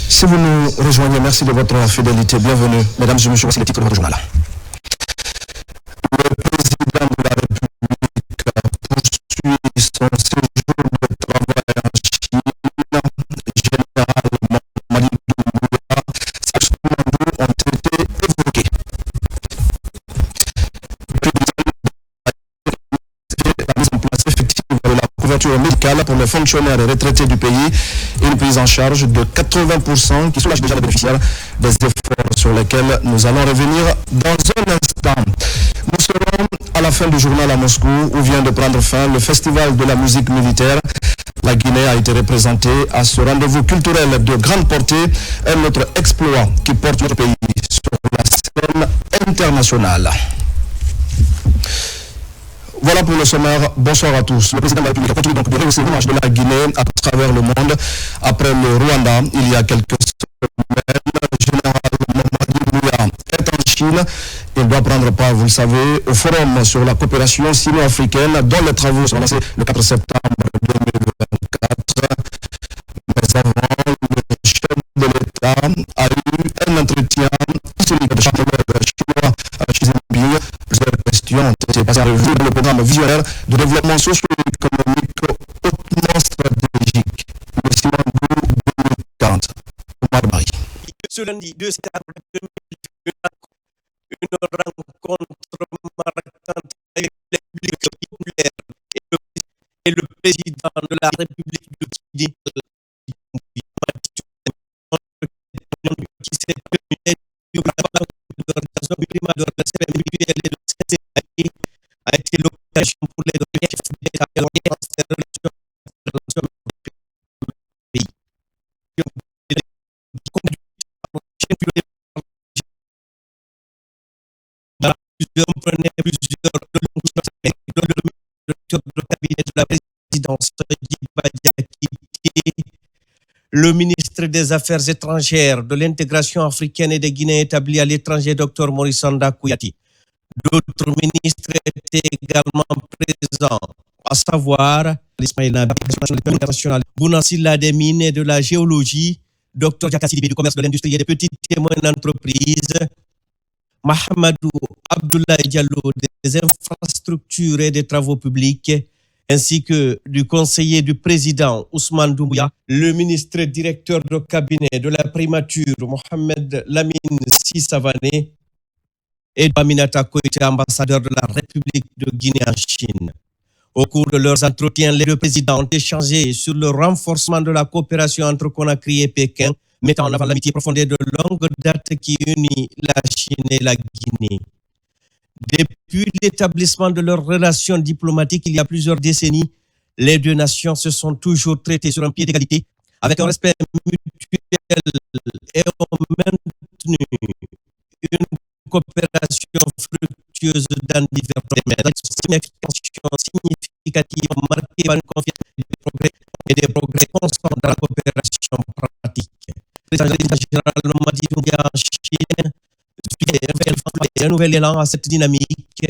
Si vous nous rejoignez, merci de votre fidélité. Bienvenue, mesdames et messieurs, voici les titres de votre journal. Le président de la République poursuit son séjour de travail en Chine. Général Mamadi Doumbouya, ses commandos ont été évoqués. La mise en place effective de la couverture médicale pour les fonctionnaires et retraités du pays, une prise en charge de 80% qui soulage déjà les bénéficiaires des efforts sur lesquels nous allons revenir dans un instant. Nous serons à la fin du journal à Moscou où vient de prendre fin le festival de la musique militaire. La Guinée a été représentée à ce rendez-vous culturel de grande portée, un autre exploit qui porte notre pays sur la scène internationale. Voilà pour le sommaire. Bonsoir à tous. Le président de la République continue donc de rehausser l'image de la Guinée à travers le monde. Après le Rwanda, il y a quelques semaines, le général Mamadi Doumbouya est en Chine. Il doit prendre part, vous le savez, au forum sur la coopération sino-africaine dont les travaux sont lancés le 4 septembre 2024. Mais avant, le chef de l'État a eu un entretien historique de chancelier chinois Xi Jinping. Plusieurs questions ont été passées à revue dans le programme visionnaire de développement socio-économique hautement stratégique. Le Simandou 2040. Marbaï. Ce lundi 2 septembre 2021, une rencontre marquante avec les publics populaires et le président de la République de Guinée, qui s'est tenu a été l'occasion pour les chefs d'État et de relations du pays. Le cabinet de la présidence, le ministre des Affaires étrangères, de l'intégration africaine et des Guinéens établis à l'étranger, Dr Maurice Sanda Kouyati. D'autres ministres étaient également présents, à savoir l'Ismaïla international, Bounasila des mines et de la géologie, Dr Jakassi du commerce, de l'industrie et des petites et moyennes entreprises, Mahamadou Abdoulaye Diallo des infrastructures et des travaux publics, ainsi que du conseiller du président Ousmane Doumbouya, le ministre directeur de cabinet de la primature Mohamed Lamine Sissavané et Aminata Koïté, ambassadeur de la République de Guinée en Chine. Au cours de leurs entretiens, les deux présidents ont échangé sur le renforcement de la coopération entre Conakry et Pékin, mettant en avant l'amitié profonde de longue date qui unit la Chine et la Guinée. Depuis l'établissement de leurs relations diplomatiques il y a plusieurs décennies, les deux nations se sont toujours traitées sur un pied d'égalité, avec un respect mutuel et ont maintenu une coopération fructueuse dans divers domaines. Une expansion significative marquée par une confiance et des progrès constants dans la coopération pratique. Le président général Mamadi Doumbouya en Chine et un nouvel élan à cette dynamique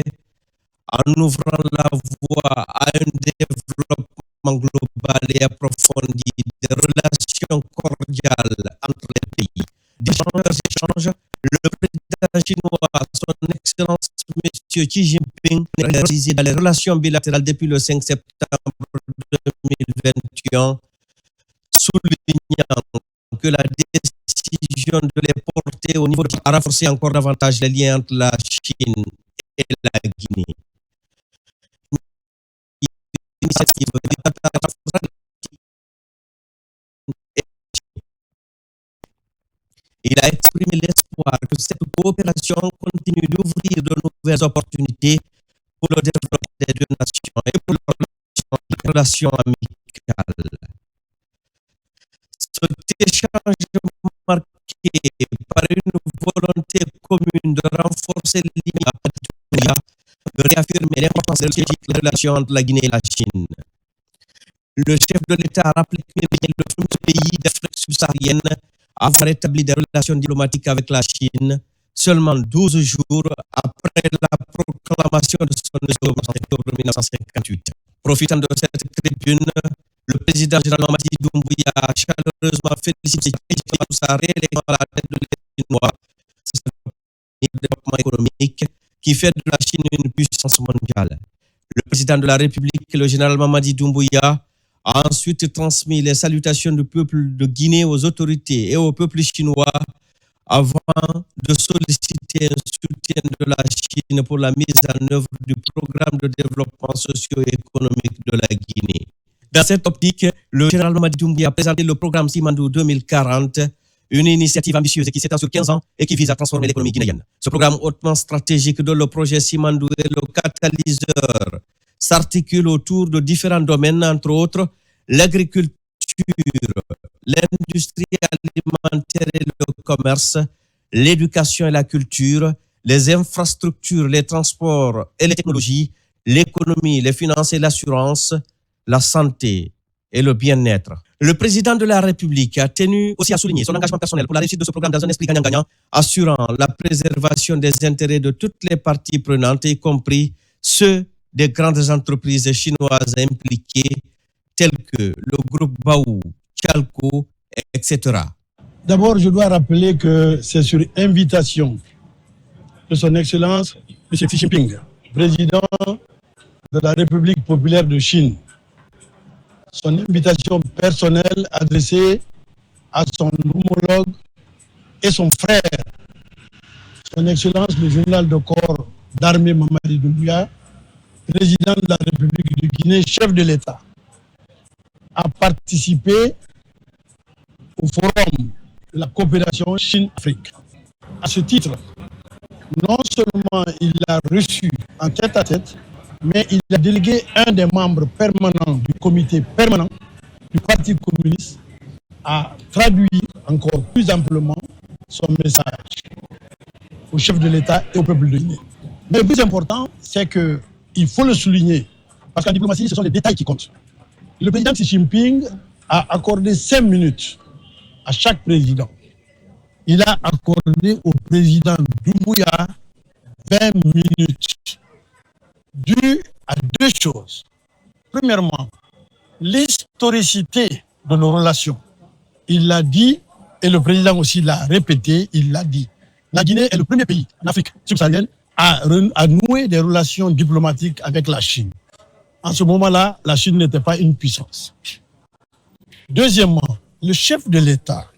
en ouvrant la voie à un développement global et approfondi des relations cordiales entre les pays. D'échanges, le président chinois, son Excellence M. Xi Jinping, est réalisé dans les relations bilatérales depuis le 5 septembre 2021, soulignant que la décision de les porter au niveau a renforcé encore davantage les liens entre la Chine et la Guinée. Il a exprimé l'espoir que cette coopération continue d'ouvrir de nouvelles opportunités pour le développement des deux nations et pour la relation amicale. Cet échange marqué par une volonté commune de renforcer les liens, de réaffirmer l'importance de la relation entre la Guinée et la Chine. Le chef de l'État a rappelé que le premier pays d'Afrique subsaharienne à avoir établi des relations diplomatiques avec la Chine seulement 12 jours après la proclamation de son élection en octobre 1958. Profitant de cette tribune, le président général Mamadi Doumbouya a chaleureusement félicité pour sa réélection à la tête de l'État chinois. C'est un développement économique qui fait de la Chine une puissance mondiale. Le président de la République, le général Mamadi Doumbouya, a ensuite transmis les salutations du peuple de Guinée aux autorités et au peuple chinois avant de solliciter un soutien de la Chine pour la mise en œuvre du programme de développement socio-économique de la Guinée. Dans cette optique, le général Mamadi Doumbouya a présenté le programme Simandou 2040, une initiative ambitieuse qui s'étend sur 15 ans et qui vise à transformer l'économie guinéenne. Ce programme hautement stratégique dont le projet Simandou est le catalyseur s'articule autour de différents domaines, entre autres l'agriculture, l'industrie alimentaire et le commerce, l'éducation et la culture, les infrastructures, les transports et les technologies, l'économie, les finances et l'assurance, la santé et le bien-être. Le président de la République a tenu aussi à souligner son engagement personnel pour la réussite de ce programme dans un esprit gagnant-gagnant, assurant la préservation des intérêts de toutes les parties prenantes, y compris ceux des grandes entreprises chinoises impliquées, telles que le groupe Baou, Chalco, etc. D'abord, je dois rappeler que c'est sur invitation de son Excellence M. Xi Jinping, président de la République populaire de Chine, son invitation personnelle adressée à son homologue et son frère, son Excellence le général de corps d'armée Mamadi Doumbouya, président de la République de Guinée, chef de l'État, a participé au forum de la coopération Chine-Afrique. À ce titre, non seulement il a reçu en tête-à-tête, mais il a délégué un des membres permanents du comité permanent du Parti communiste à traduire encore plus amplement son message au chef de l'État et au peuple de Guinée. Mais le plus important, c'est qu'il faut le souligner, parce qu'en diplomatie, ce sont les détails qui comptent. Le président Xi Jinping a accordé 5 minutes à chaque président. Il a accordé au président Doumbouya 20 minutes, dû à deux choses. Premièrement, l'historicité de nos relations. Il l'a dit, et le président aussi l'a répété, il l'a dit. La Guinée est le premier pays en Afrique subsaharienne à nouer des relations diplomatiques avec la Chine. En ce moment-là, la Chine n'était pas une puissance. Deuxièmement, le chef de l'État,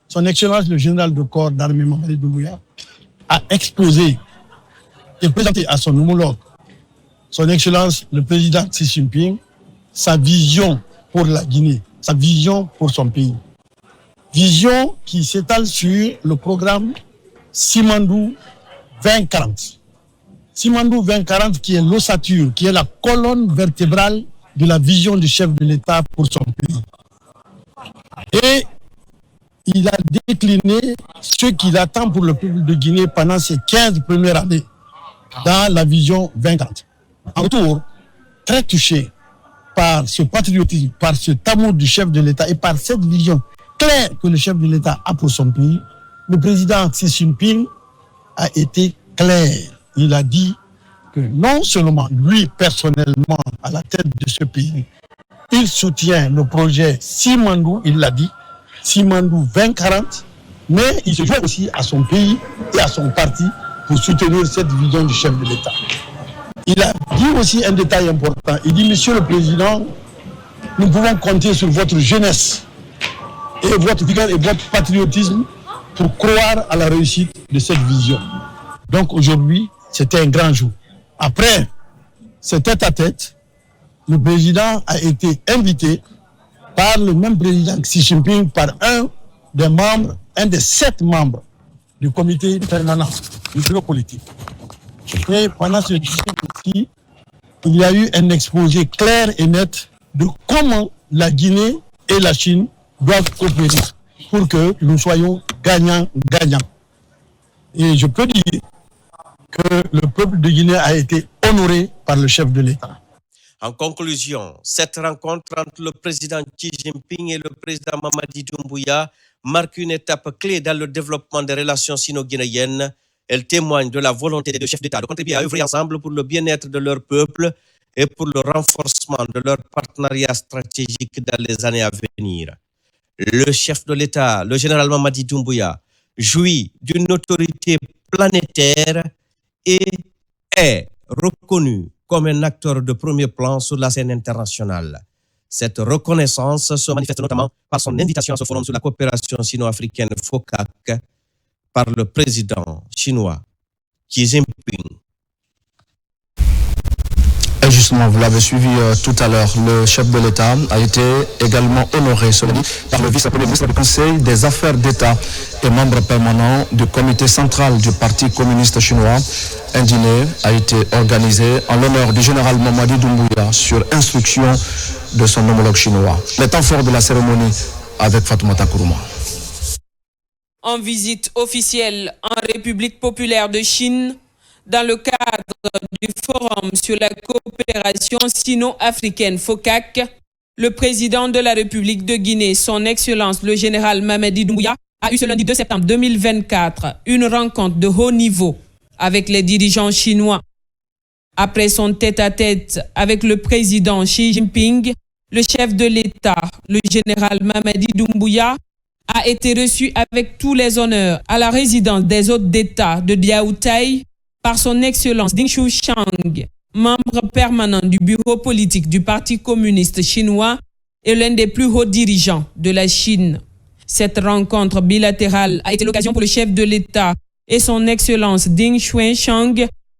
son Excellence le général de corps d'armée Mamadi Doumbouya, a exposé et présenté à son homologue, son Excellence le président Xi Jinping, sa vision pour la Guinée, sa vision pour son pays. Vision qui s'étale sur le programme Simandou 2040. Simandou 2040 qui est l'ossature, qui est la colonne vertébrale de la vision du chef de l'État pour son pays. Et il a décliné ce qu'il attend pour le peuple de Guinée pendant ces 15 premières années dans la vision 2040. En retour, très touché par ce patriotisme, par cet amour du chef de l'État et par cette vision claire que le chef de l'État a pour son pays, le président Xi Jinping a été clair. Il a dit que non seulement lui personnellement à la tête de ce pays, il soutient le projet Simandou, il l'a dit, Simandou 2040, mais il se joint aussi à son pays et à son parti pour soutenir cette vision du chef de l'État. Il a dit aussi un détail important. Il dit, Monsieur le Président, nous pouvons compter sur votre jeunesse et votre vigueur et votre patriotisme pour croire à la réussite de cette vision. Donc aujourd'hui, c'était un grand jour. Après ce tête-à-tête, le président a été invité par le même président Xi Jinping, par un des 7 membres du comité permanent du bureau politique. Et pendant ce discours, il y a eu un exposé clair et net de comment la Guinée et la Chine doivent coopérer pour que nous soyons gagnants-gagnants. Et je peux dire que le peuple de Guinée a été honoré par le chef de l'État. En conclusion, cette rencontre entre le président Xi Jinping et le président Mamadi Doumbouya marque une étape clé dans le développement des relations sino-guinéennes Elle témoigne de la volonté des deux chefs d'État de contribuer à œuvrer ensemble pour le bien-être de leur peuple et pour le renforcement de leur partenariat stratégique dans les années à venir. Le chef de l'État, le général Mamadi Doumbouya, jouit d'une autorité planétaire et est reconnu comme un acteur de premier plan sur la scène internationale. Cette reconnaissance se manifeste notamment par son invitation à ce forum sur la coopération sino-africaine FOCAC par le président chinois Xi Jinping. Et justement, vous l'avez suivi tout à l'heure, le chef de l'État a été également honoré par le vice-premier ministre du Conseil des Affaires d'État et membre permanent du comité central du Parti communiste chinois. Un dîner a été organisé en l'honneur du général Mamadi Doumbouya sur instruction de son homologue chinois. Les temps forts de la cérémonie avec Fatoumata Kourouma. En visite officielle en République populaire de Chine, dans le cadre du Forum sur la coopération sino-africaine FOCAC, le président de la République de Guinée, son Excellence le général Mamadi Doumbouya, a eu ce lundi 2 septembre 2024 une rencontre de haut niveau avec les dirigeants chinois. Après son tête-à-tête avec le président Xi Jinping, le chef de l'État, le général Mamadi Doumbouya, a été reçu avec tous les honneurs à la résidence des hôtes d'État de Diaoutaï par son Excellence Ding Xuchang, membre permanent du bureau politique du Parti communiste chinois et l'un des plus hauts dirigeants de la Chine. Cette rencontre bilatérale a été l'occasion pour le chef de l'État et son Excellence Ding Xuchang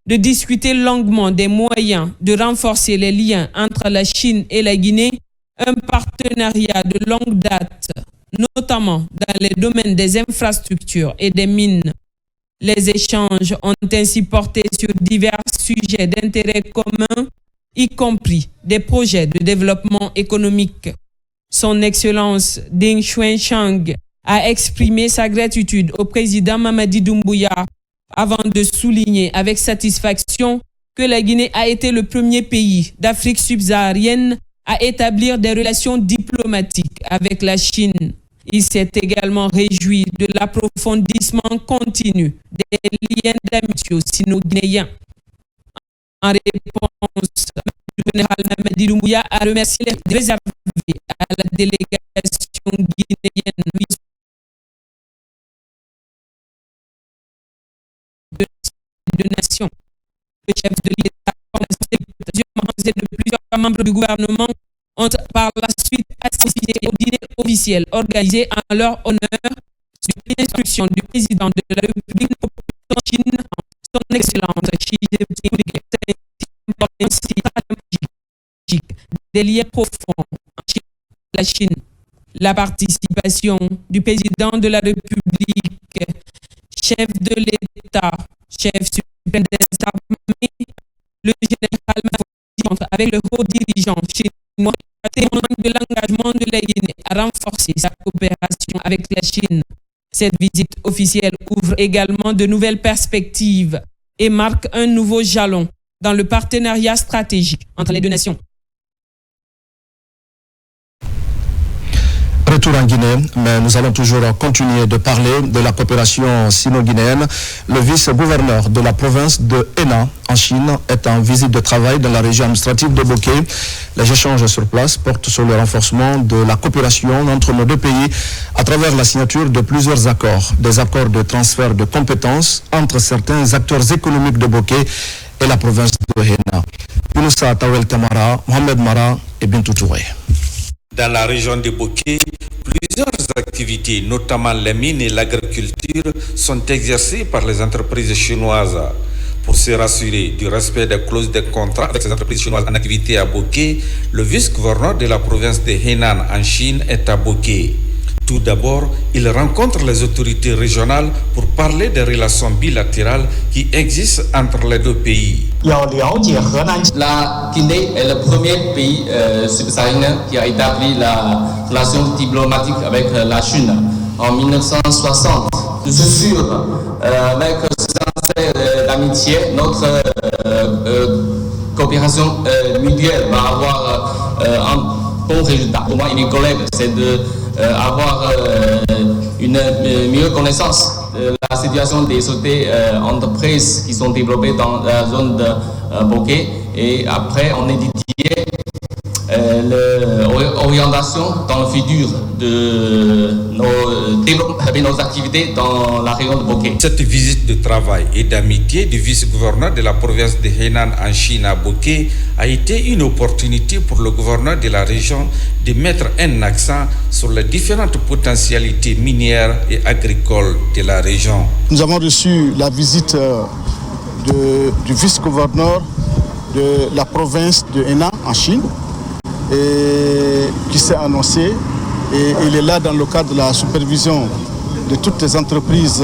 de discuter longuement des moyens de renforcer les liens entre la Chine et la Guinée, un partenariat de longue date, notamment dans les domaines des infrastructures et des mines. Les échanges ont ainsi porté sur divers sujets d'intérêt commun, y compris des projets de développement économique. Son Excellence Ding Xuanchang a exprimé sa gratitude au président Mamadi Doumbouya avant de souligner avec satisfaction que la Guinée a été le premier pays d'Afrique subsaharienne à établir des relations diplomatiques avec la Chine. Il s'est également réjoui de l'approfondissement continu des liens d'amitié sino-guinéens. En réponse, le général Mamadi Doumbouya a remercié les réservés à la délégation guinéenne de nations. Le chef de l'État et de plusieurs membres du gouvernement ont par la suite assisté au dîner officiel organisé en leur honneur sur l'instruction du président de la République de Chine, son Excellence Xi Jinping, des liens profonds entre la Chine. La participation du président de la République, chef de l'État, chef suprême des armées, le général Mamadi avec le haut dirigeant chinois, témoigne de l'engagement de la Guinée à renforcer sa coopération avec la Chine. Cette visite officielle ouvre également de nouvelles perspectives et marque un nouveau jalon dans le partenariat stratégique entre les deux nations. Retour en Guinée, mais nous allons toujours continuer de parler de la coopération sino-guinéenne. Le vice-gouverneur de la province de Henan, en Chine, est en visite de travail dans la région administrative de Boké. Les échanges sur place portent sur le renforcement de la coopération entre nos deux pays à travers la signature de plusieurs accords. Des accords de transfert de compétences entre certains acteurs économiques de Boké et la province de Henan. Younoussa Tawel Kamara, Mohamed Mara et Bintou Touré. Dans la région de Boké, plusieurs activités, notamment les mines et l'agriculture, sont exercées par les entreprises chinoises. Pour se rassurer du respect des clauses de contrat avec ces entreprises chinoises en activité à Boké, le vice-gouverneur de la province de Henan en Chine est à Boké. Tout d'abord, il rencontre les autorités régionales pour parler des relations bilatérales qui existent entre les deux pays. La Guinée est le premier pays subsaharien qui a établi la relation diplomatique avec la Chine en 1960. Je suis sûr, avec ces aspects d'amitié, notre coopération mutuelle va avoir un bon résultat. Pour moi et mes collègues, c'est d'avoir une meilleure connaissance de la situation des sociétés entreprises qui sont développées dans la zone de Bokeh. Et après, on étudiait l'orientation dans le futur de nos activités dans la région de Bokeh. Cette visite de travail et d'amitié du vice-gouverneur de la province de Henan en Chine à Bokeh a été une opportunité pour le gouverneur de la région de mettre un accent sur les différentes potentialités minières et agricoles de la région. Nous avons reçu la visite du vice-gouverneur de la province de Henan en Chine et qui s'est annoncé, et il est là dans le cadre de la supervision de toutes les entreprises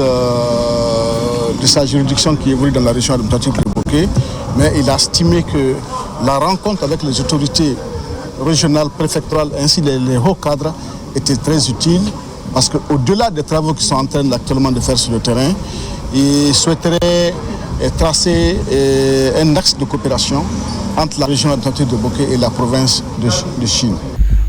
de sa juridiction qui évoluent dans la région administrative de Bokeh, mais il a estimé que la rencontre avec les autorités régionales, préfectorales ainsi les hauts cadres était très utile parce qu'au-delà des travaux qui sont en train actuellement de faire sur le terrain, il souhaiterait tracer un axe de coopération entre la région administrative de Bokeh et la province de Chine.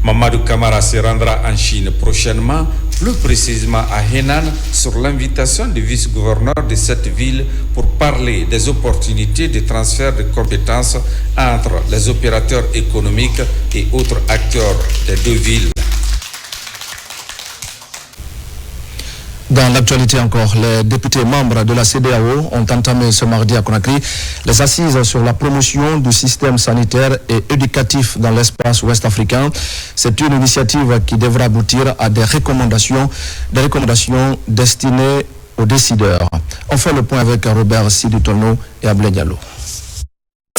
Mamadou Camara se rendra en Chine prochainement, plus précisément à Henan, sur l'invitation du vice-gouverneur de cette ville pour parler des opportunités de transfert de compétences entre les opérateurs économiques et autres acteurs des deux villes. Dans l'actualité encore, les députés membres de la CEDEAO ont entamé ce mardi à Conakry les assises sur la promotion du système sanitaire et éducatif dans l'espace ouest africain. C'est une initiative qui devra aboutir à des recommandations destinées aux décideurs. On fait le point avec Robert Sidutono et Ablé Diallo.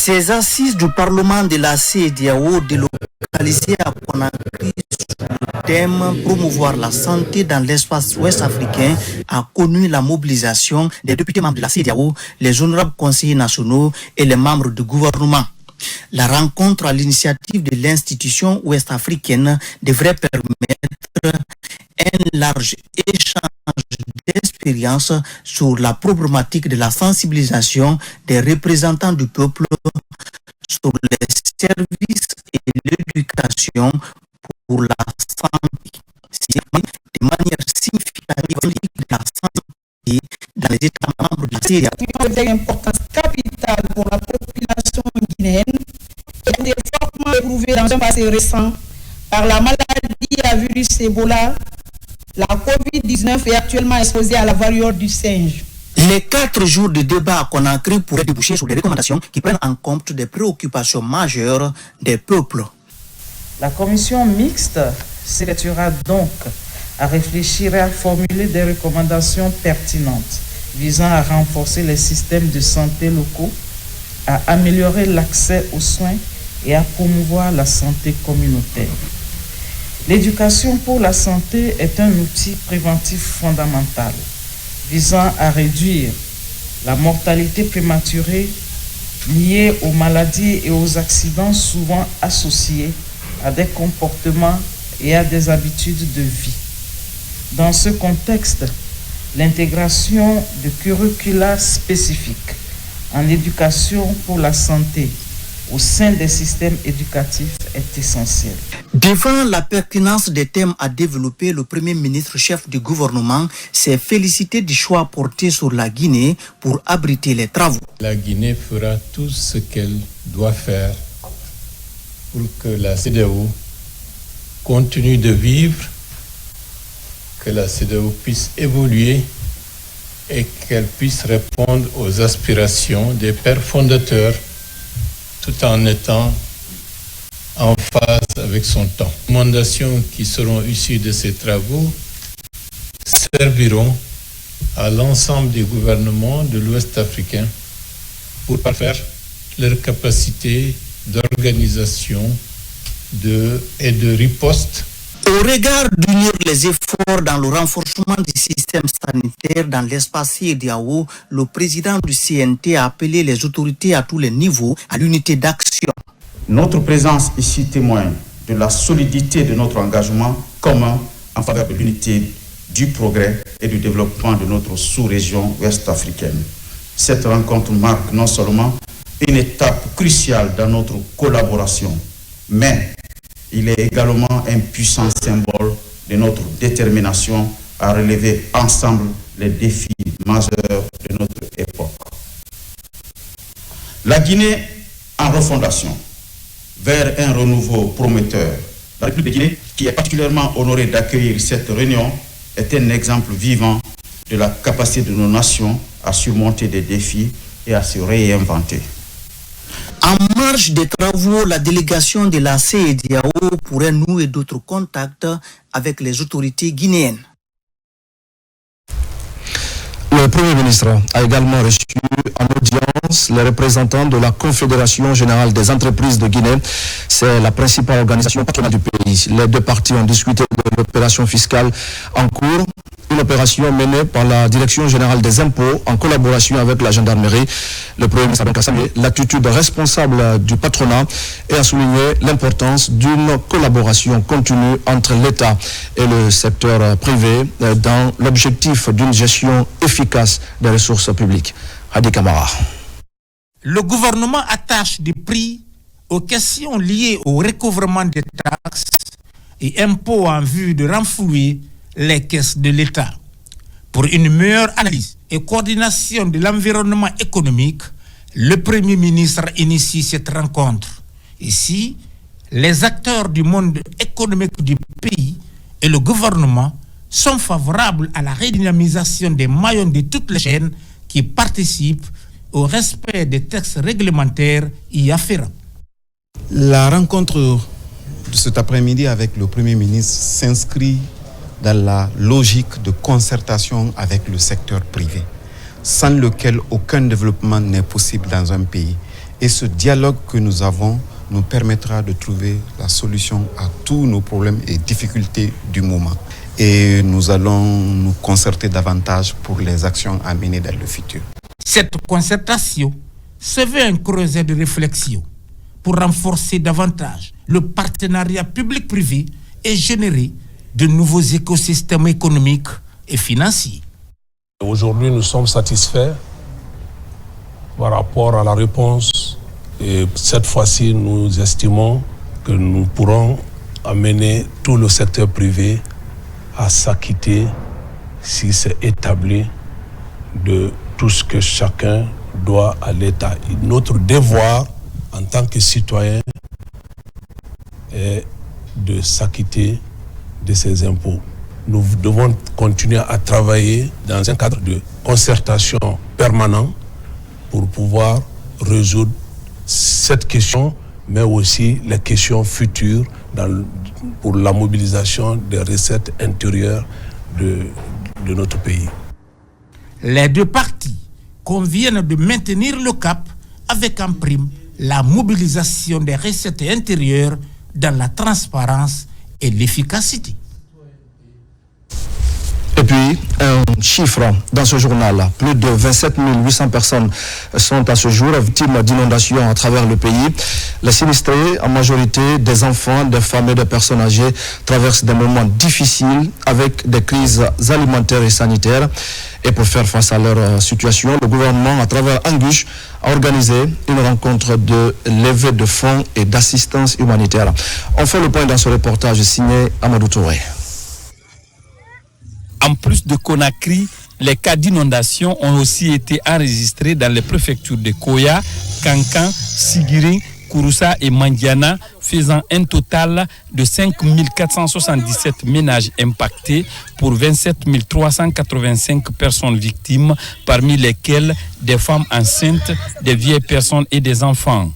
Ces assises du Parlement de la CEDEAO délocalisées à Conakry sur le thème promouvoir la santé dans l'espace ouest africain a connu la mobilisation des députés membres de la CEDEAO, les honorables conseillers nationaux et les membres du gouvernement. La rencontre à l'initiative de l'institution ouest-africaine devrait permettre un large échange d'expériences sur la problématique de la sensibilisation des représentants du peuple sur les services et l'éducation pour la santé, de manière significative de la santé dans les États membres de la CEDEAO. Une importance capitale pour la population guinéenne et des fortement éprouvés dans un passé récent par la maladie à virus Ebola. La COVID-19 est actuellement exposée à la variole du singe. Les 4 jours de débat à Conakry pourraient déboucher sur des recommandations qui prennent en compte des préoccupations majeures des peuples. La commission mixte s'évertuera donc à réfléchir et à formuler des recommandations pertinentes visant à renforcer les systèmes de santé locaux, à améliorer l'accès aux soins et à promouvoir la santé communautaire. L'éducation pour la santé est un outil préventif fondamental visant à réduire la mortalité prématurée liée aux maladies et aux accidents souvent associés à des comportements et à des habitudes de vie. Dans ce contexte, l'intégration de curricula spécifiques en éducation pour la santé au sein des systèmes éducatifs est essentiel. Devant la pertinence des thèmes à développer, le Premier ministre chef du gouvernement s'est félicité du choix porté sur la Guinée pour abriter les travaux. La Guinée fera tout ce qu'elle doit faire pour que la CEDEAO continue de vivre, que la CEDEAO puisse évoluer et qu'elle puisse répondre aux aspirations des pères fondateurs tout en étant en phase avec son temps. Les recommandations qui seront issues de ces travaux serviront à l'ensemble des gouvernements de l'Ouest africain pour parfaire leur capacité d'organisation et de riposte. Au regard d'unir les efforts dans le renforcement du système sanitaire dans l'espace CEDEAO, le président du CNT a appelé les autorités à tous les niveaux à l'unité d'action. Notre présence ici témoigne de la solidité de notre engagement commun en faveur de l'unité, du progrès et du développement de notre sous-région ouest-africaine. Cette rencontre marque non seulement une étape cruciale dans notre collaboration, mais il est également un puissant symbole de notre détermination à relever ensemble les défis majeurs de notre époque. La Guinée en refondation, vers un renouveau prometteur. La République de Guinée, qui est particulièrement honorée d'accueillir cette réunion, est un exemple vivant de la capacité de nos nations à surmonter des défis et à se réinventer. En marge des travaux, la délégation de la CEDEAO pourrait nouer d'autres contacts avec les autorités guinéennes. Le Premier ministre a également reçu en audience les représentants de la Confédération générale des entreprises de Guinée. C'est la principale organisation patronale du pays. Les deux parties ont discuté de l'opération fiscale en cours, une opération menée par la Direction générale des impôts en collaboration avec la gendarmerie. Le Premier ministre a donc salué l'attitude responsable du patronat et a souligné l'importance d'une collaboration continue entre l'État et le secteur privé dans l'objectif d'une gestion efficace des ressources publiques. Hadi Kamara. Le gouvernement attache des prix aux questions liées au recouvrement des taxes et impôts en vue de renflouer les caisses de l'État. Pour une meilleure analyse et coordination de l'environnement économique, le Premier ministre initie cette rencontre. Ici, les acteurs du monde économique du pays et le gouvernement sont favorables à la redynamisation des maillons de toutes les chaînes qui participent au respect des textes réglementaires y afférents. La rencontre de cet après-midi avec le Premier ministre s'inscrit dans la logique de concertation avec le secteur privé, sans lequel aucun développement n'est possible dans un pays. Et ce dialogue que nous avons nous permettra de trouver la solution à tous nos problèmes et difficultés du moment. Et nous allons nous concerter davantage pour les actions à mener dans le futur. Cette concertation se veut un creuset de réflexion pour renforcer davantage le partenariat public-privé et générer de nouveaux écosystèmes économiques et financiers. Aujourd'hui, nous sommes satisfaits par rapport à la réponse et cette fois-ci, nous estimons que nous pourrons amener tout le secteur privé à s'acquitter, si c'est établi, de tout ce que chacun doit à l'État. Notre devoir en tant que citoyen est de s'acquitter de ces impôts. Nous devons continuer à travailler dans un cadre de concertation permanent pour pouvoir résoudre cette question, mais aussi les questions futures pour la mobilisation des recettes intérieures de notre pays. Les deux parties conviennent de maintenir le cap avec en prime la mobilisation des recettes intérieures dans la transparence et l'efficacité. Et puis, un chiffre dans ce journal. Plus de 27 800 personnes sont à ce jour victimes d'inondations à travers le pays. Les sinistrés, en majorité des enfants, des femmes et des personnes âgées, traversent des moments difficiles avec des crises alimentaires et sanitaires. Et pour faire face à leur situation, le gouvernement, à travers Anguche, a organisé une rencontre de levée de fonds et d'assistance humanitaire. On fait le point dans ce reportage signé Amadou Touré. En plus de Conakry, les cas d'inondation ont aussi été enregistrés dans les préfectures de Koya, Kankan, Sigiri, Kouroussa et Mandiana, faisant un total de 5 477 ménages impactés pour 27 385 personnes victimes, parmi lesquelles des femmes enceintes, des vieilles personnes et des enfants.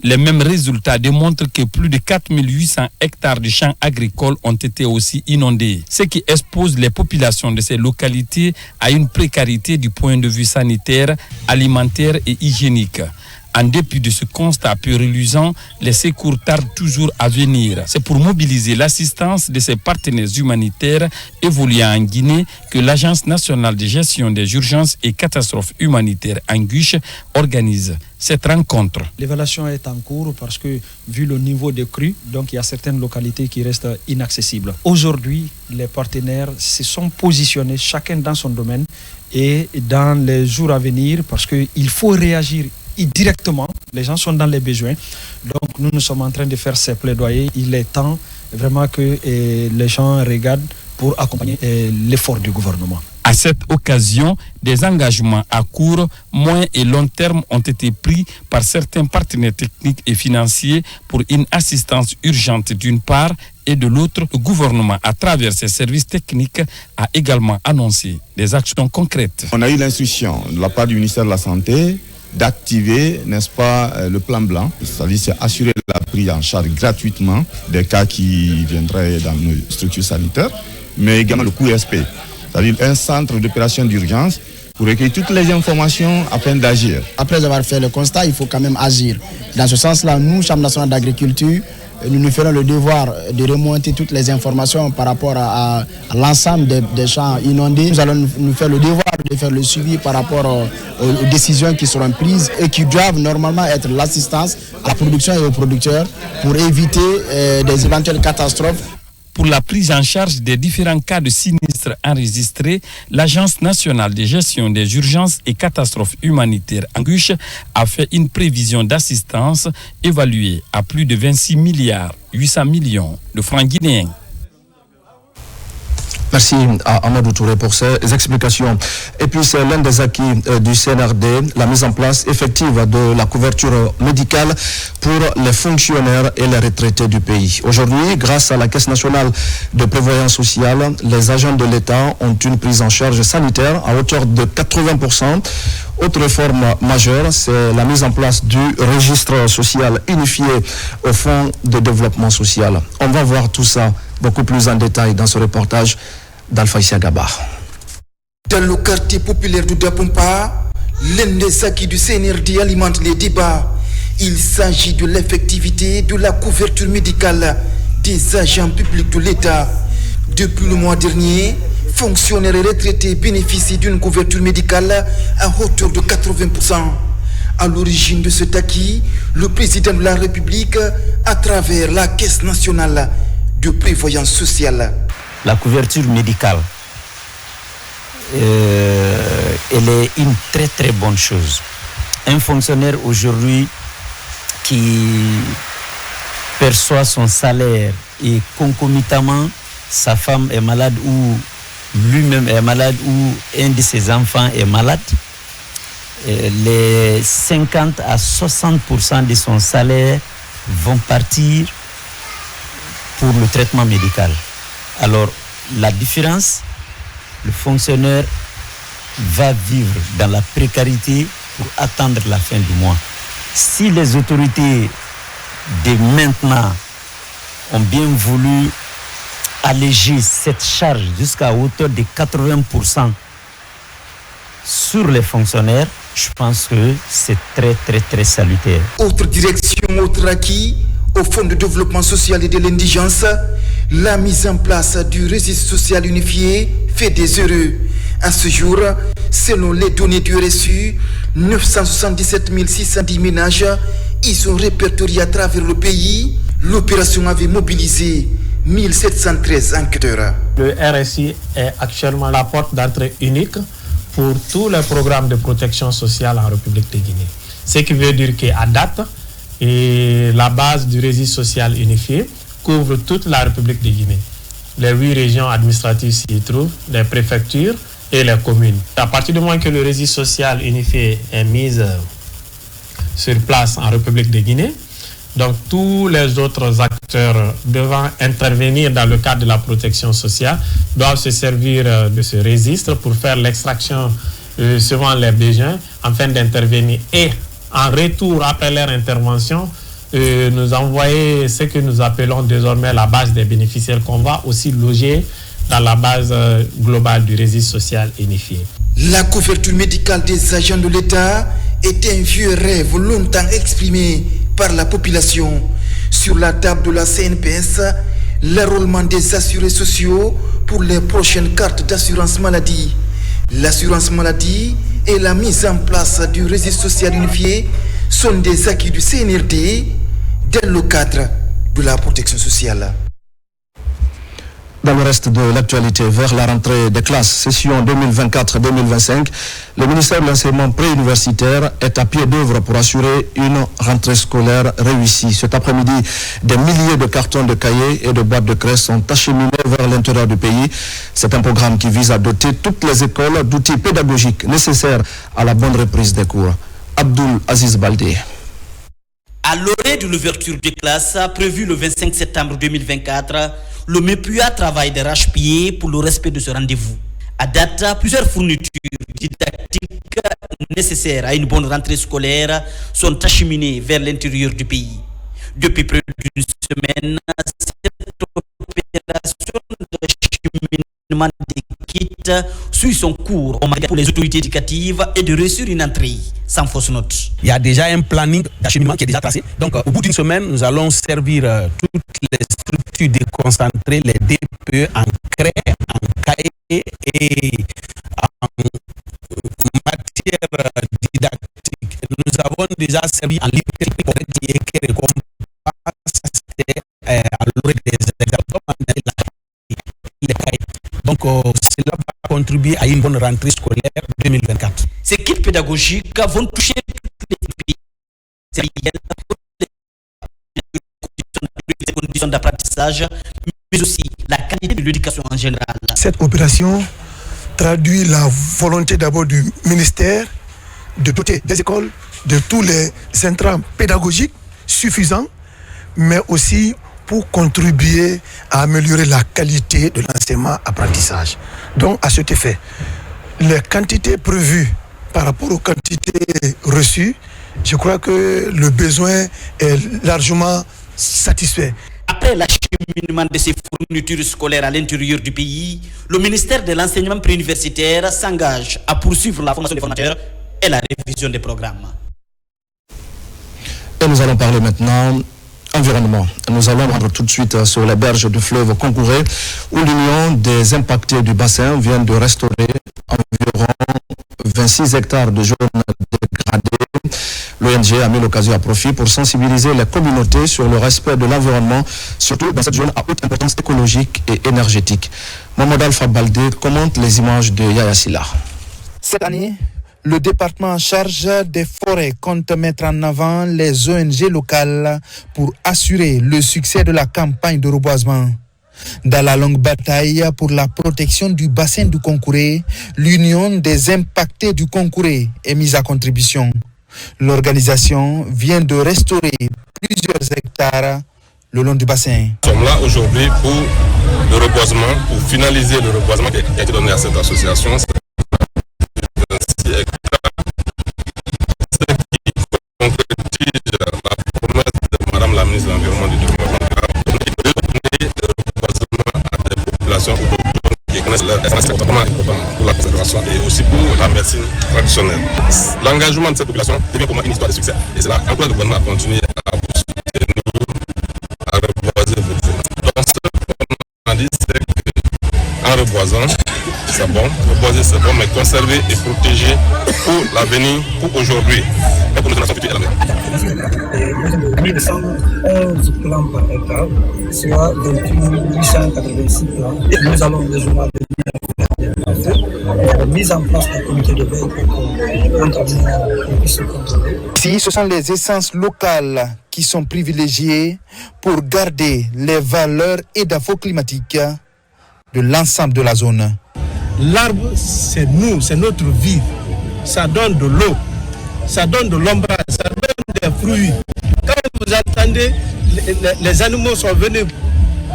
Les mêmes résultats démontrent que plus de 4 800 hectares de champs agricoles ont été aussi inondés, ce qui expose les populations de ces localités à une précarité du point de vue sanitaire, alimentaire et hygiénique. En dépit de ce constat peu reluisant, les secours tardent toujours à venir. C'est pour mobiliser l'assistance de ses partenaires humanitaires évoluant en Guinée que l'Agence nationale de gestion des urgences et catastrophes humanitaires Anguche organise cette rencontre. L'évaluation est en cours parce que, vu le niveau de crue, donc il y a certaines localités qui restent inaccessibles. Aujourd'hui, les partenaires se sont positionnés chacun dans son domaine et dans les jours à venir parce qu'il faut réagir directement, les gens sont dans les besoins. Donc nous sommes en train de faire ces plaidoyers. Il est temps vraiment que les gens regardent pour accompagner l'effort du gouvernement. À cette occasion, des engagements à court, moyen et long terme ont été pris par certains partenaires techniques et financiers pour une assistance urgente d'une part et de l'autre. Le gouvernement, à travers ses services techniques, a également annoncé des actions concrètes. On a eu l'instruction de la part du ministère de la Santé d'activer, n'est-ce pas, le plan blanc, c'est-à-dire c'est assurer la prise en charge gratuitement des cas qui viendraient dans nos structures sanitaires, mais également le QSP, c'est-à-dire un centre d'opération d'urgence pour recueillir toutes les informations afin d'agir. Après avoir fait le constat, il faut quand même agir. Dans ce sens-là, nous, Chambre nationale d'agriculture, nous ferons le devoir de remonter toutes les informations par rapport à l'ensemble des champs inondés. Nous allons nous faire le devoir de faire le suivi par rapport aux décisions qui seront prises et qui doivent normalement être l'assistance à la production et aux producteurs pour éviter des éventuelles catastrophes. Pour la prise en charge des différents cas de sinistres enregistrés, l'Agence nationale de gestion des urgences et catastrophes humanitaires ANGUSH a fait une prévision d'assistance évaluée à plus de 26 milliards 800 millions de francs guinéens. Merci à Amadou Touré pour ces explications. Et puis c'est l'un des acquis du CNRD, la mise en place effective de la couverture médicale pour les fonctionnaires et les retraités du pays. Aujourd'hui, grâce à la Caisse nationale de prévoyance sociale, les agents de l'État ont une prise en charge sanitaire à hauteur de 80%. Autre réforme majeure, c'est la mise en place du registre social unifié au Fonds de développement social. On va voir tout ça beaucoup plus en détail dans ce reportage d'Alpha Isiagaba. Dans le quartier populaire de Dapompa, l'un des acquis du CNRD alimente les débats. Il s'agit de l'effectivité de la couverture médicale des agents publics de l'État. Depuis le mois dernier, fonctionnaires et retraités bénéficient d'une couverture médicale à hauteur de 80%. À l'origine de cet acquis, le président de la République, à travers la Caisse nationale de prévoyance sociale. La couverture médicale, elle est une très très bonne chose. Un fonctionnaire aujourd'hui qui perçoit son salaire et concomitamment sa femme est malade ou lui-même est malade ou un de ses enfants est malade, les 50 à 60% de son salaire vont partir pour le traitement médical. Alors, la différence, le fonctionnaire va vivre dans la précarité pour attendre la fin du mois. Si les autorités de maintenant ont bien voulu alléger cette charge jusqu'à hauteur de 80% sur les fonctionnaires, je pense que c'est très, très, très salutaire. Autre direction, autre acquis, au Fonds de développement social et de l'indigence, la mise en place du registre social unifié fait des heureux. À ce jour, selon les données du RSU, 977 610 ménages y sont répertoriés à travers le pays. L'opération avait mobilisé 1713 enquêteurs. Le RSI est actuellement la porte d'entrée unique pour tous les programmes de protection sociale en République de Guinée. Ce qui veut dire qu'à date, la base du registre social unifié couvre toute la République de Guinée. Les 8 régions administratives s'y trouvent, les préfectures et les communes. À partir du moment que le registre social unifié est mis sur place en République de Guinée, donc tous les autres acteurs devant intervenir dans le cadre de la protection sociale doivent se servir de ce registre pour faire l'extraction suivant les besoins afin d'intervenir et en retour après leur intervention nous envoyer ce que nous appelons désormais la base des bénéficiaires qu'on va aussi loger dans la base globale du registre social unifié. La couverture médicale des agents de l'État est un vieux rêve longtemps exprimé par la population. Sur la table de la CNPS, l'enrôlement des assurés sociaux pour les prochaines cartes d'assurance maladie. L'assurance maladie et la mise en place du registre social unifié sont des acquis du CNRD dans le cadre de la protection sociale. Dans le reste de l'actualité, vers la rentrée des classes, session 2024-2025, le ministère de l'enseignement préuniversitaire est à pied d'œuvre pour assurer une rentrée scolaire réussie. Cet après-midi, des milliers de cartons de cahiers et de boîtes de craie sont acheminés vers l'intérieur du pays. C'est un programme qui vise à doter toutes les écoles d'outils pédagogiques nécessaires à la bonne reprise des cours. Abdul Aziz Baldé. À l'orée de l'ouverture des classes prévue le 25 septembre 2024, le MEPUA travaille d'arrache-pied pour le respect de ce rendez-vous. À date, plusieurs fournitures didactiques nécessaires à une bonne rentrée scolaire sont acheminées vers l'intérieur du pays. Depuis près d'une semaine, cette opération d'acheminement des kits suit son cours pour les autorités éducatives et de réussir une entrée sans fausse note. Il y a déjà un planning d'acheminement qui est déjà tracé. Donc, au bout d'une semaine, nous allons servir toutes les structures déconcentrées, les DPE en craie, en cahier et en matière didactique. Nous avons déjà servi en livre qui récompense à l'orée des examens les cahiers. Donc, cela va contribuer à une bonne rentrée scolaire 2024. Ces kits pédagogiques vont toucher tous les pays, les conditions d'apprentissage, mais aussi la qualité de l'éducation en général. Cette opération traduit la volonté d'abord du ministère de doter des écoles de tous les intrants pédagogiques suffisants, mais aussi pour contribuer à améliorer la qualité de l'enseignement-apprentissage. Donc, à cet effet, les quantités prévues par rapport aux quantités reçues, je crois que le besoin est largement satisfait. Après l'acheminement de ces fournitures scolaires à l'intérieur du pays, le ministère de l'enseignement préuniversitaire s'engage à poursuivre la formation des formateurs et la révision des programmes. Et nous allons parler maintenant environnement. Nous allons rendre tout de suite sur les berges du fleuve Concouré, où l'Union des impactés du bassin vient de restaurer environ 26 hectares de zones dégradées. L'ONG a mis l'occasion à profit pour sensibiliser les communautés sur le respect de l'environnement, surtout dans cette zone à haute importance écologique et énergétique. Mohamed Alpha Baldé commente les images de Yaya Silla. Cette année, le département en charge des forêts compte mettre en avant les ONG locales pour assurer le succès de la campagne de reboisement. Dans la longue bataille pour la protection du bassin du Concouré, l'Union des impactés du Concouré est mise à contribution. L'organisation vient de restaurer plusieurs hectares le long du bassin. Nous sommes là aujourd'hui pour le reboisement, pour finaliser le reboisement qui a été donné à cette association. Madame la ministre de l'Environnement et du Développement durable, de donner le reboisement à des populations qui connaissent leur important pour la conservation et aussi pour la médecine traditionnelle. L'engagement de cette population devient pour moi une histoire de succès et cela encourage le gouvernement à continuer à soutenir, à reboiser. Donc ce qu'on a dit, c'est qu'en reboisant, c'est bon, reboiser c'est bon, mais conserver et protéger pour l'avenir, pour aujourd'hui et pour nos générations futures et l'avenir. 1111 plans par hectare, soit 28 886 plans. Nous allons besoin de mise en place d'un comité de veille pour puisse se contrôler. Ici, ce sont les essences locales qui sont privilégiées pour garder les valeurs édapho-climatiques de l'ensemble de la zone. L'arbre, c'est nous, c'est notre vie. Ça donne de l'eau, ça donne de l'ombrage, ça donne des fruits. Quand vous entendez, les animaux sont venus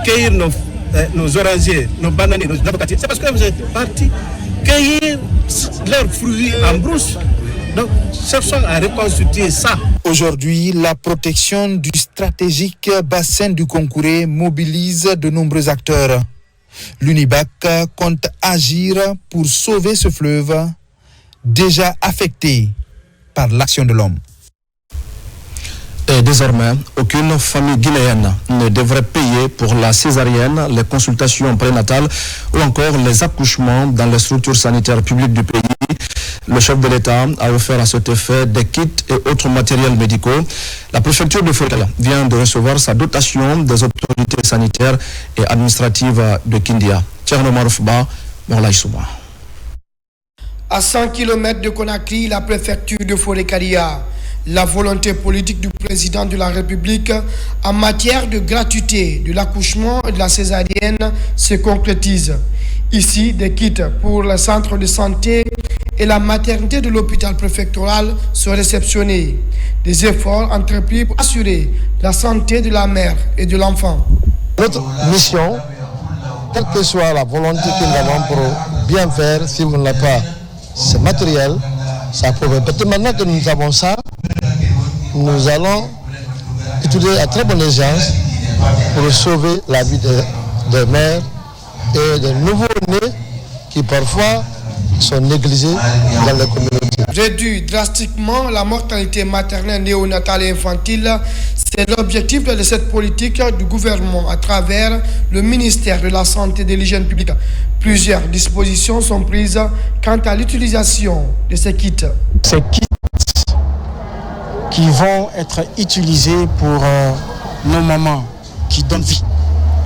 cueillir nos orangiers, nos bananiers, nos avocatiers, c'est parce que vous êtes partis cueillir leurs fruits en brousse. Donc, cherchons à reconstituer ça. Aujourd'hui, la protection du stratégique bassin du Concouré mobilise de nombreux acteurs. L'UNIBAC compte agir pour sauver ce fleuve déjà affecté par l'action de l'homme. Et désormais, aucune famille guinéenne ne devrait payer pour la césarienne, les consultations prénatales ou encore les accouchements dans les structures sanitaires publiques du pays. Le chef de l'État a offert à cet effet des kits et autres matériels médicaux. La préfecture de Forêt vient de recevoir sa dotation des autorités sanitaires et administratives de Kindia. Tcherno Maroufba, Morlaï Souma. À 100 km de Conakry, la préfecture de Forêt-Karia, la volonté politique du président de la République en matière de gratuité de l'accouchement et de la césarienne se concrétise. Ici, des kits pour le centre de santé et la maternité de l'hôpital préfectoral sont réceptionnés. Des efforts entrepris pour assurer la santé de la mère et de l'enfant. Notre mission, quelle que soit la volonté que nous avons pour bien faire, si on n'a pas ce matériel, ça prouve. Parce que maintenant que nous avons ça, nous allons utiliser à très bonne urgence pour sauver la vie des mères et des nouveaux-nés qui parfois sont négligés dans les communautés. Réduire drastiquement la mortalité maternelle, néonatale et infantile, c'est l'objectif de cette politique du gouvernement à travers le ministère de la Santé et de l'Hygiène publique. Plusieurs dispositions sont prises quant à l'utilisation de ces kits. Ces kits qui vont être utilisés pour nos mamans qui donnent vie.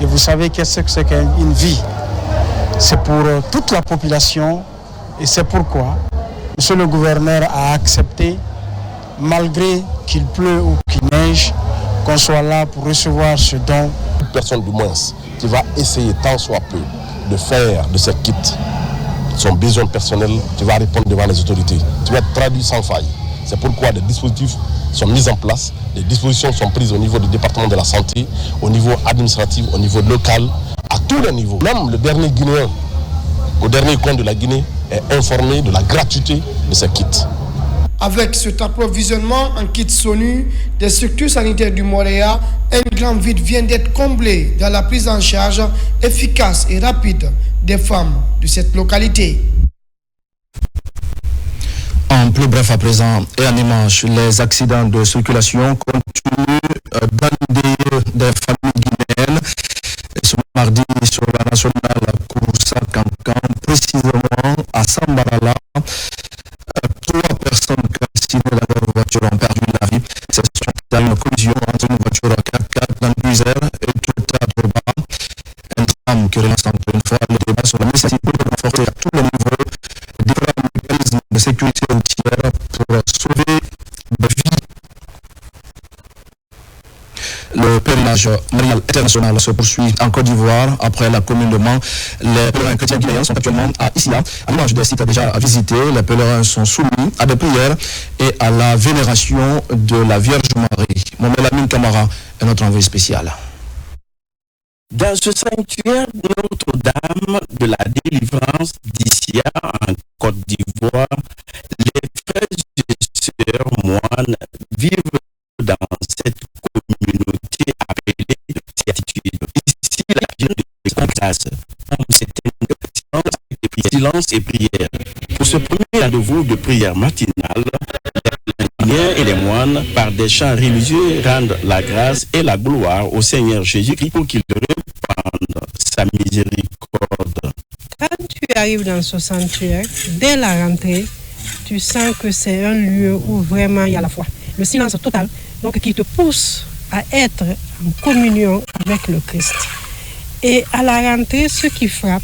Et vous savez qu'est-ce que c'est qu'une vie? C'est pour toute la population et c'est pourquoi Monsieur le gouverneur a accepté, malgré qu'il pleut ou qu'il neige, qu'on soit là pour recevoir ce don. Toute personne du moins qui va essayer tant soit peu de faire de cette kit son besoin personnel, tu vas répondre devant les autorités. Tu vas être traduit sans faille. C'est pourquoi des dispositifs sont mis en place, des dispositions sont prises au niveau du département de la santé, au niveau administratif, au niveau local, à tous les niveaux. Même le dernier Guinéen, au dernier coin de la Guinée, est informé de la gratuité de ces kits. Avec cet approvisionnement en kits SONU des structures sanitaires du Moréa, un grand vide vient d'être comblé dans la prise en charge efficace et rapide des femmes de cette localité. En plus bref à présent et en image, les accidents de circulation continuent d'endeuiller des familles guinéennes. Ce mardi sur la nationale Kouroussa-Kankan, précisément à Sambarala, 3 personnes calcinées dans leur voiture ont perdu la vie. C'est suite à une collision entre une voiture 4x4 dans le Buzer et Toyota Durban. Un drame qui relance encore une fois le débat sur la nécessité de renforcer à tous les niveaux différents mécanismes de sécurité routière pour sauver des vies. Le pèlerinage marial international se poursuit en Côte d'Ivoire. Après la commune de Mans, les pèlerins chrétiens guinéens sont actuellement à Issia. À l'image des sites déjà visités, les pèlerins sont soumis à des prières et à la vénération de la Vierge Marie. Mohamed Lamine Camara est notre envoyé spécial. Dans ce sanctuaire Notre-Dame de la Délivrance d'Issia en Côte d'Ivoire, les frères et sœurs moines vivent dans cette communauté appelée certitude. Ici, la vie de classe, silence et prière. Pour ce premier rendez-vous de prière matinale, les Guinéens et les moines, par des chants religieux, rendent la grâce et la gloire au Seigneur Jésus-Christ pour qu'il repende sa miséricorde. Quand tu arrives dans ce sanctuaire, dès la rentrée, tu sens que c'est un lieu où vraiment il y a la foi. Le silence total, donc qui te pousse à être en communion avec le Christ. Et à la rentrée, ce qui frappe,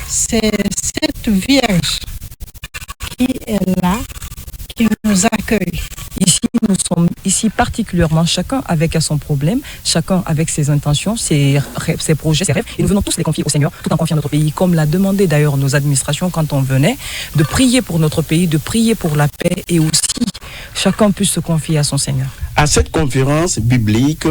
c'est cette Vierge qui est là, qui nous accueille. Ici, nous sommes ici particulièrement, chacun avec son problème, chacun avec ses intentions, ses projets, ses rêves. Et nous venons tous les confier au Seigneur, tout en confiant notre pays, comme l'a demandé d'ailleurs nos administrations quand on venait, de prier pour notre pays, de prier pour la paix et aussi chacun puisse se confier à son Seigneur. À cette conférence biblique,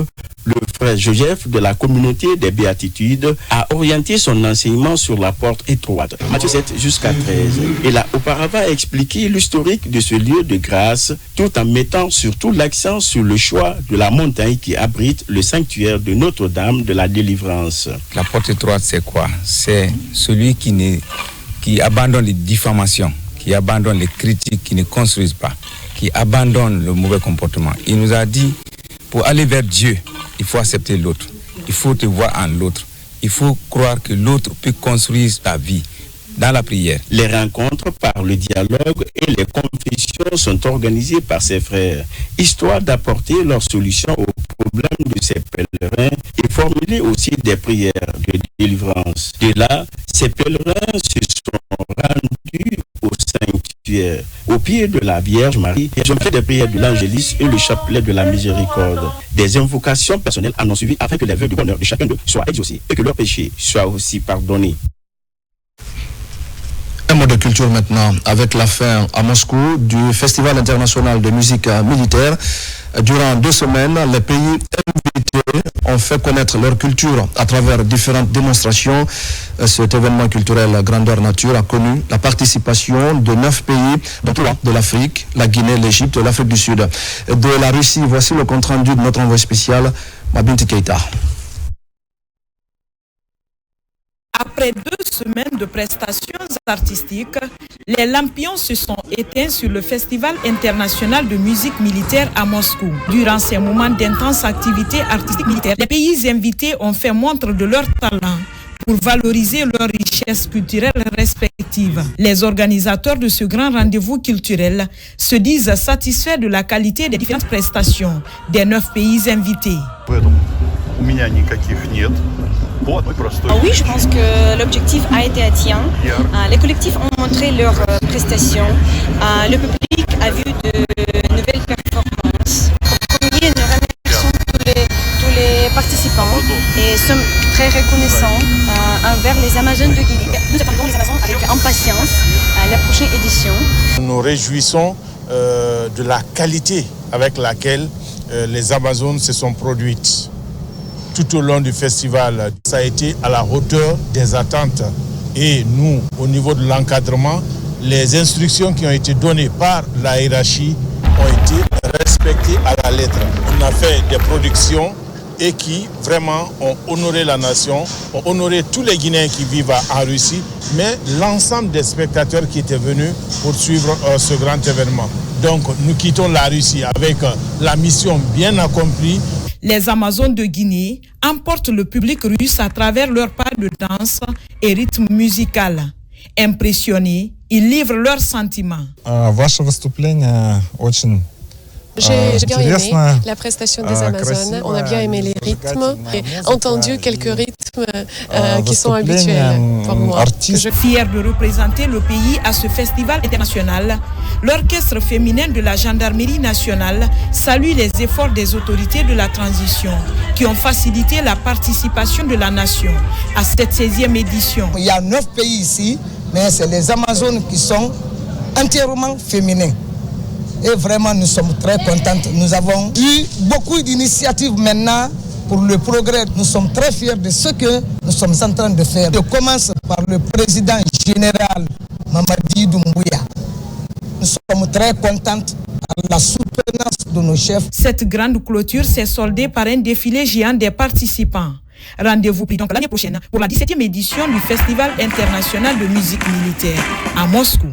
le frère Joseph de la communauté des Béatitudes a orienté son enseignement sur la porte étroite, Matthieu 7 jusqu'à 13. Il a auparavant expliqué l'historique de ce lieu de grâce, tout en mettant surtout l'accent sur le choix de la montagne qui abrite le sanctuaire de Notre-Dame de la Délivrance. La porte étroite, c'est quoi? C'est celui qui abandonne les diffamations, qui abandonne les critiques, qui ne construisent pas, qui abandonne le mauvais comportement. Il nous a dit, pour aller vers Dieu, il faut accepter l'autre. Il faut te voir en l'autre. Il faut croire que l'autre peut construire ta vie. dans la prière. Les rencontres par le dialogue et les confessions sont organisées par ces frères, histoire d'apporter leurs solutions aux problèmes de ces pèlerins et formuler aussi des prières de délivrance. De là, ces pèlerins se sont rendus au sanctuaire, au pied de la Vierge Marie. Ils ont fait des prières de l'Angélus et le chapelet de la miséricorde. Des invocations personnelles en ont suivi afin que les vœux de bonheur de chacun d'eux soient exaucés et que leurs péchés soient aussi pardonnés. Un mot de culture maintenant, avec la fin à Moscou du Festival international de musique militaire. Durant 2 semaines, les pays invités ont fait connaître leur culture à travers différentes démonstrations. Cet événement culturel grandeur nature a connu la participation de 9 pays, dont 3 de l'Afrique, la Guinée, l'Égypte et l'Afrique du Sud. De la Russie, voici le compte rendu de notre envoyé spécial, Mabinti Keita. Après 2 semaines de prestations artistiques, les lampions se sont éteints sur le Festival international de musique militaire à Moscou. Durant ces moments d'intense activité artistique militaire, les pays invités ont fait montre de leur talent pour valoriser leurs richesses culturelles respectives. Les organisateurs de ce grand rendez-vous culturel se disent satisfaits de la qualité des différentes prestations des 9 pays invités. Oui, je pense que l'objectif a été atteint. Les collectifs ont montré leurs prestations. Le public a vu de nouvelles performances. Au premier, nous remercions tous les participants et sommes très reconnaissants envers les Amazones de Guinée. Nous attendons les Amazones avec impatience à la prochaine édition. Nous nous réjouissons de la qualité avec laquelle les Amazones se sont produites. Tout au long du festival, ça a été à la hauteur des attentes. Et nous, au niveau de l'encadrement, les instructions qui ont été données par la hiérarchie ont été respectées à la lettre. On a fait des productions et qui vraiment ont honoré la nation, ont honoré tous les Guinéens qui vivent en Russie, mais l'ensemble des spectateurs qui étaient venus pour suivre ce grand événement. Donc nous quittons la Russie avec la mission bien accomplie. Les Amazones de Guinée emportent le public russe à travers leurs pas de danse et rythme musical. Impressionnés, ils livrent leurs sentiments. J'ai bien aimé la prestation des Amazones, on a bien aimé les rythmes et entendu quelques rythmes qui sont habituels pour moi. Je suis fière de représenter le pays à ce festival international. L'orchestre féminin de la gendarmerie nationale salue les efforts des autorités de la transition qui ont facilité la participation de la nation à cette 16e édition. Il y a 9 pays ici, mais c'est les Amazones qui sont entièrement féminins. Et vraiment, nous sommes très contents. Nous avons eu beaucoup d'initiatives maintenant pour le progrès. Nous sommes très fiers de ce que nous sommes en train de faire. Je commence par le président général Mamadi Doumbouya. Nous sommes très contents par la soutenance de nos chefs. Cette grande clôture s'est soldée par un défilé géant des participants. Rendez-vous donc l'année prochaine pour la 17e édition du Festival international de musique militaire à Moscou.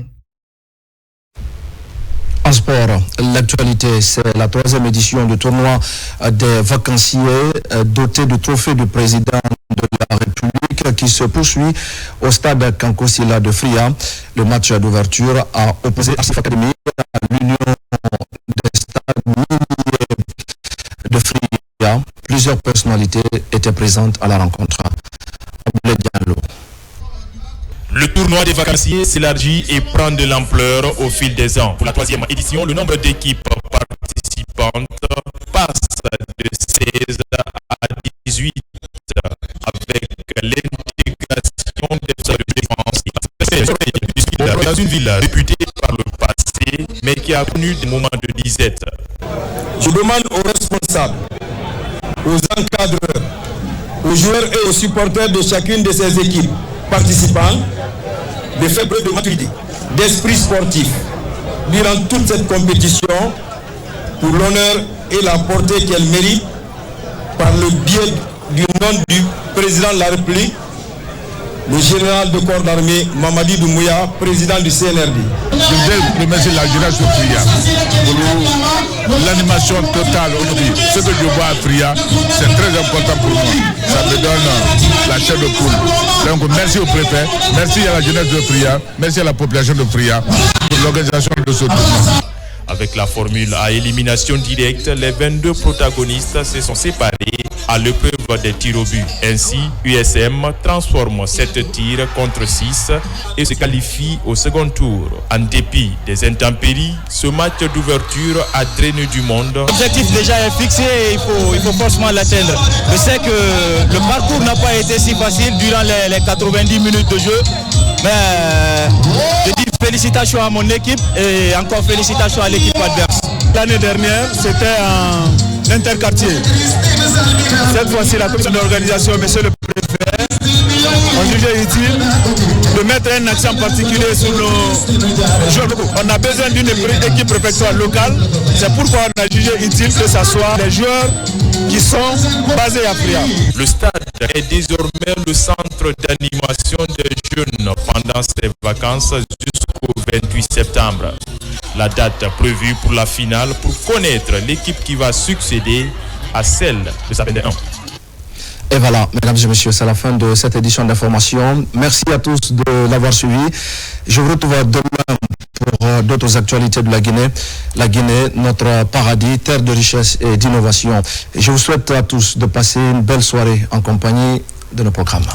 En sport, l'actualité, c'est la 3e édition du tournoi des vacanciers doté du trophée du président de la République qui se poursuit au stade Kankosila de Fria. Le match d'ouverture a opposé Asif Academy à l'Union des stades miniers de Fria. Plusieurs personnalités étaient présentes à la rencontre. Le tournoi des vacanciers s'élargit et prend de l'ampleur au fil des ans. Pour la 3e édition, le nombre d'équipes participantes passe de 16 à 18 avec l'intégration des forces de défense. Dans une ville réputée par le passé, mais qui a connu des moments de disette. Je demande aux responsables, aux encadreurs, aux joueurs et aux supporters de chacune de ces équipes participants de faire preuve de maturité, d'esprit sportif durant toute cette compétition pour l'honneur et la portée qu'elle mérite par le biais du nom du président de la République, le général de corps d'armée Mamadi Doumbouya, président du CNRD. Je voudrais remercier la jeunesse pour l'animation totale aujourd'hui. Ce que je vois à Fria, c'est très important pour moi. Ça me donne la chair de poule. Donc merci au préfet, merci à la jeunesse de Fria, merci à la population de Fria pour l'organisation de ce tournoi. Avec la formule à élimination directe, les 22 protagonistes se sont séparés à l'épreuve des tirs au but. Ainsi, USM transforme 7 tirs contre 6 et se qualifie au second tour. En dépit des intempéries, ce match d'ouverture a drainé du monde. L'objectif déjà est fixé et il faut forcément l'atteindre. Je sais que le parcours n'a pas été si facile durant les 90 minutes de jeu, mais je dis félicitations à mon équipe et encore félicitations à l'équipe adverse. L'année dernière, c'était un interquartier. Cette fois-ci, la commission d'organisation, monsieur le préfet, on jugeait utile de mettre un accent particulier sur nos joueurs locaux. On a besoin d'une équipe préfectorale locale. C'est pourquoi on a jugé utile que ce soit les joueurs qui sont basés à Fria. Le stade est désormais le centre d'animation des jeunes pendant ces vacances jusqu'au 28 septembre. La date prévue pour la finale pour connaître l'équipe qui va succéder à celle de sa 21. Et voilà, mesdames et messieurs, c'est la fin de cette édition d'information. Merci à tous de l'avoir suivi. Je vous retrouve demain pour d'autres actualités de la Guinée. La Guinée, notre paradis, terre de richesse et d'innovation. Et je vous souhaite à tous de passer une belle soirée en compagnie de nos programmes.